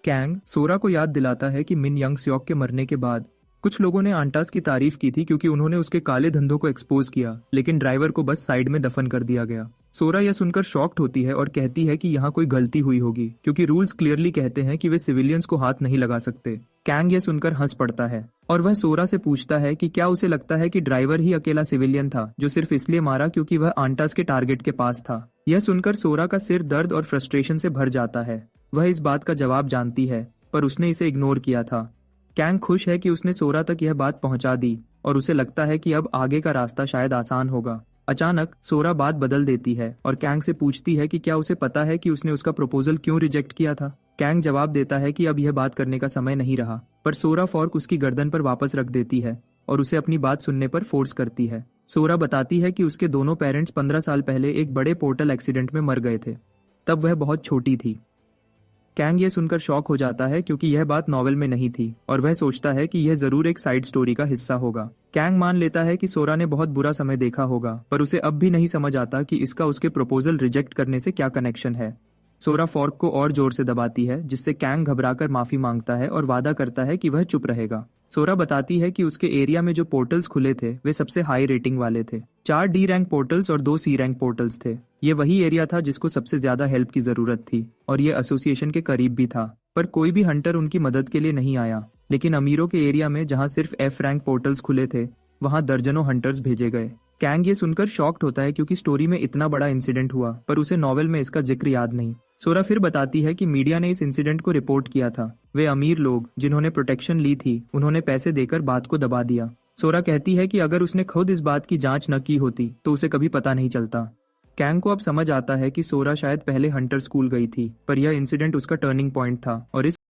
Kang सोरा को याद दिलाता है कि मिन यंग स्योक के मरने के बाद कुछ लोगों ने आंटास की तारीफ की थी क्योंकि उन्होंने उसके काले धंधों को एक्सपोज किया, लेकिन ड्राइवर को बस साइड में दफन कर दिया गया। सोरा यह सुनकर शॉक्ड होती है और कहती है कि यहाँ कोई गलती हुई होगी क्योंकि रूल्स क्लियरली कहते हैं कि वे सिविलियंस को हाथ नहीं लगा सकते। कैंग यह सुनकर हंस पड़ता है और वह सोरा से पूछता है कि क्या उसे लगता है कि ड्राइवर ही अकेला सिविलियन था जो सिर्फ इसलिए मारा क्योंकि वह आंटास के टारगेट के पास था। यह सुनकर सोरा का सिर दर्द और फ्रस्ट्रेशन से भर जाता है। वह इस बात का जवाब जानती है पर उसने इसे इग्नोर किया था। कैंग खुश है कि उसने सोरा तक यह बात पहुंचा दी और उसे लगता है कि अब आगे का रास्ता शायद आसान होगा। अचानक सोरा बात बदल देती है और कैंग से पूछती है कि क्या उसे पता है कि उसने उसका प्रपोजल क्यों रिजेक्ट किया था। कैंग जवाब देता है कि अब यह बात करने का समय नहीं रहा, पर सोरा फॉर्क उसकी गर्दन पर वापस रख देती है और उसे अपनी बात सुनने पर फोर्स करती है। सोरा बताती है कि उसके दोनों पेरेंट्स 15 साल पहले एक बड़े पोर्टल एक्सीडेंट में मर गए थे, तब वह बहुत छोटी थी। कैंग ये सुनकर शॉक हो जाता है क्योंकि यह बात नॉवेल में नहीं थी और वह सोचता है कि यह जरूर एक साइड स्टोरी का हिस्सा होगा। कैंग मान लेता है कि सोरा ने बहुत बुरा समय देखा होगा, पर उसे अब भी नहीं समझ आता कि इसका उसके प्रपोजल रिजेक्ट करने से क्या कनेक्शन है। सोरा फॉर्क को और जोर से दबाती है जिससे कैंग घबराकर माफी मांगता है और वादा करता है कि वह चुप रहेगा। सोरा बताती है कि उसके एरिया में जो पोर्टल्स खुले थे वे सबसे हाई रेटिंग वाले थे। 4 डी रैंक पोर्टल्स और 2 सी रैंक पोर्टल्स थे। ये वही एरिया था जिसको सबसे ज्यादा हेल्प की जरूरत थी और ये एसोसिएशन के करीब भी था, पर कोई भी हंटर उनकी मदद के लिए नहीं आया। लेकिन अमीरों के एरिया में जहाँ सिर्फ एफ रैंक पोर्टल्स खुले थे वहाँ दर्जनों हंटर्स भेजे गए। कैंग ये सुनकर शॉक्ड होता है क्योंकि स्टोरी में इतना बड़ा इंसिडेंट हुआ पर उसे नॉवेल में इसका जिक्र याद नहीं। सोरा फिर बताती है कि मीडिया ने इस इंसिडेंट को रिपोर्ट किया था। वे अमीर लोग जिन्होंने प्रोटेक्शन ली थी उन्होंने पैसे देकर बात को दबा दिया। सोरा कहती है कि अगर उसने खुद इस बात की जांच न की होती तो उसे कभी पता नहीं चलता। कैंग को अब समझ आता है कि सोरा शायद पहले हंटर स्कूल गई थी, पर यह इंसिडेंट उसका टर्निंग पॉइंट था और इस